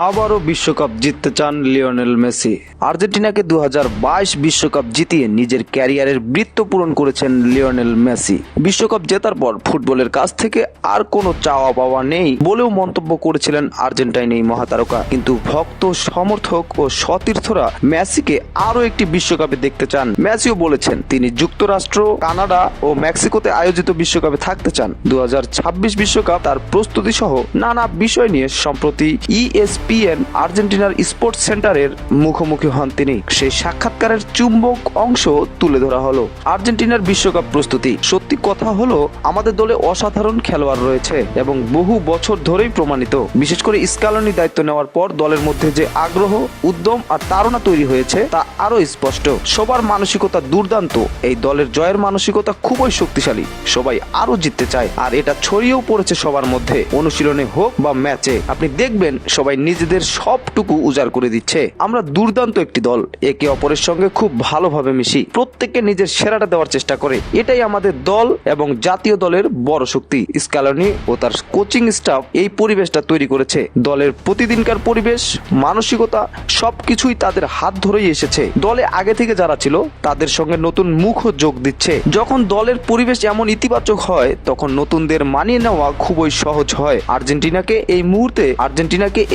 আবারও বিশ্বকাপ জিততে চান লিওনেল মেসি। আর্জেন্টিনাকে 2022 বিশ্বকাপ জিতিয়ে নিজের ক্যারিয়ারের বৃত্ত পূরণ করেছেন লিওনেল মেসি। বিশ্বকাপ জেতার পর ফুটবলের কাছ থেকে আর কোনো চাওয়া পাওয়া নেই বলেও মন্তব্য করেছিলেন আর্জেন্টাইন এই মহাতারকা। কিন্তু ভক্ত, সমর্থক ও সতীর্থরা মেসিকে আরও একটি বিশ্বকাপে দেখতে চান। মেসিও বলেছেন তিনি যুক্তরাষ্ট্র, কানাডা ও মেক্সিকোতে আয়োজিত বিশ্বকাপে থাকতে চান। 2026 বিশ্বকাপ তার প্রস্তুতি সহ নানা বিষয় নিয়ে সম্প্রতি ESPN আর্জেন্টিনার স্পোর্টস সেন্টারের মুখোমুখি হন তিনি। সেই সাক্ষাৎকারের চুম্বক অংশ তুলে ধরা হলো। আর্জেন্টিনার বিশ্বকাপ প্রস্তুতি। সত্যি কথা হলো, আমাদের দলে অসাধারণ খেলোয়াড় রয়েছে এবং বহু বছর ধরেই প্রমাণিত। বিশেষ করে স্কালোনি দায়িত্ব নেওয়ার পর দলের মধ্যে যে আগ্রহ, উদ্যম আর তাড়না তৈরি হয়েছে তা আরো স্পষ্ট। সবার মানসিকতা দুর্দান্ত। এই দলের জয়ের মানসিকতা খুবই শক্তিশালী। সবাই আরো জিততে চায় আর এটা ছড়িয়েও পড়েছে সবার মধ্যে। অনুশীলনে হোক বা ম্যাচে আপনি দেখবেন সবাই নিজেদের সবটুকু উজাড় করে দিচ্ছে। আমরা দুর্দান্ত একটি দল, একে অপরের সঙ্গে খুব ভালোভাবে মিশি, প্রত্যেককে নিজের সেরাটা দেওয়ার চেষ্টা করে। এটাই আমাদের দল এবং জাতীয় দলের বড় শক্তি। স্কালোনি ও তার কোচিং স্টাফ এই পরিবেশটা তৈরি করেছে। দলের প্রতিদিনকার পরিবেশ, মানসিকতা সবকিছুই তাদের হাত ধরেই এসেছে। দলে আগে থেকে যারা ছিল তাদের সঙ্গে নতুন মুখও যোগ দিচ্ছে। যখন দলের পরিবেশ এমন ইতিবাচক হয় তখন নতুনদের মানিয়ে নেওয়া খুবই সহজ হয়। আর্জেন্টিনাকে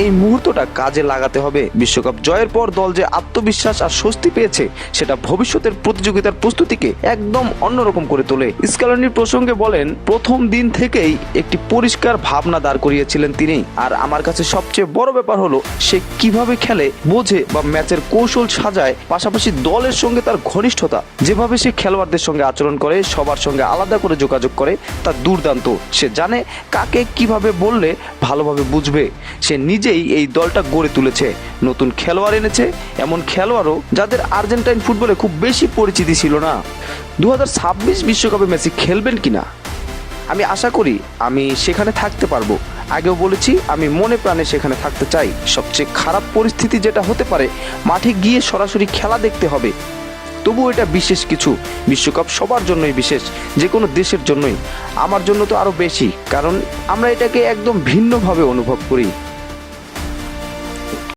এই মুহূর্তটা কাজে লাগাতে হবে। বিশ্বকাপ জয়ের পর দল যে আত্মবিশ্বাস আর স্বস্তি পেয়েছে সেটা ভবিষ্যতের প্রতিযোগিতার প্রস্তুতিকে একদম অন্যরকম করে তোলে। স্কালোনির প্রসঙ্গে বলেন, প্রথম দিন থেকেই একটি পরিষ্কার ভাবনা দাঁড় করিয়েছিলেন তিনি। আর আমার কাছে সবচেয়ে বড় ব্যাপার হলো সে কিভাবে খেলে, বোঝে বা ম্যাচের কৌশল সাজায়। পাশাপাশি দলের সঙ্গে তার ঘনিষ্ঠতা, যেভাবে সে খেলোয়াড়দের সঙ্গে আচরণ করে, সবার সঙ্গে আলাদা করে যোগাযোগ করে, তা দুর্দান্ত। সে জানে কাকে কিভাবে বললে ভালোভাবে বুঝবে। সে নিজেই এই দলটা গড়ে তুলেছে, নতুন খেলোয়াড় এনেছে, এমন খেলোয়াড়ও যাদের আর্জেন্টাইন ফুটবলে খুব বেশি পরিচিতি ছিল না। 2026 বিশ্বকাপে মেসি খেলবেন কিনা আমি আশা করি আমি সেখানে থাকতে পারবো। আগেও বলেছি আমি মনে প্রাণে সেখানে থাকতে চাই। সবচেয়ে খারাপ পরিস্থিতি যেটা হতে পারে, মাঠে গিয়ে সরাসরি খেলা দেখতে হবে। তবু এটা বিশেষ কিছু। বিশ্বকাপ সবার জন্যই বিশেষ, যে কোনো দেশের জন্যই। আমার জন্য তো আরো বেশি, কারণ আমরা এটাকে একদম ভিন্নভাবে অনুভব করি।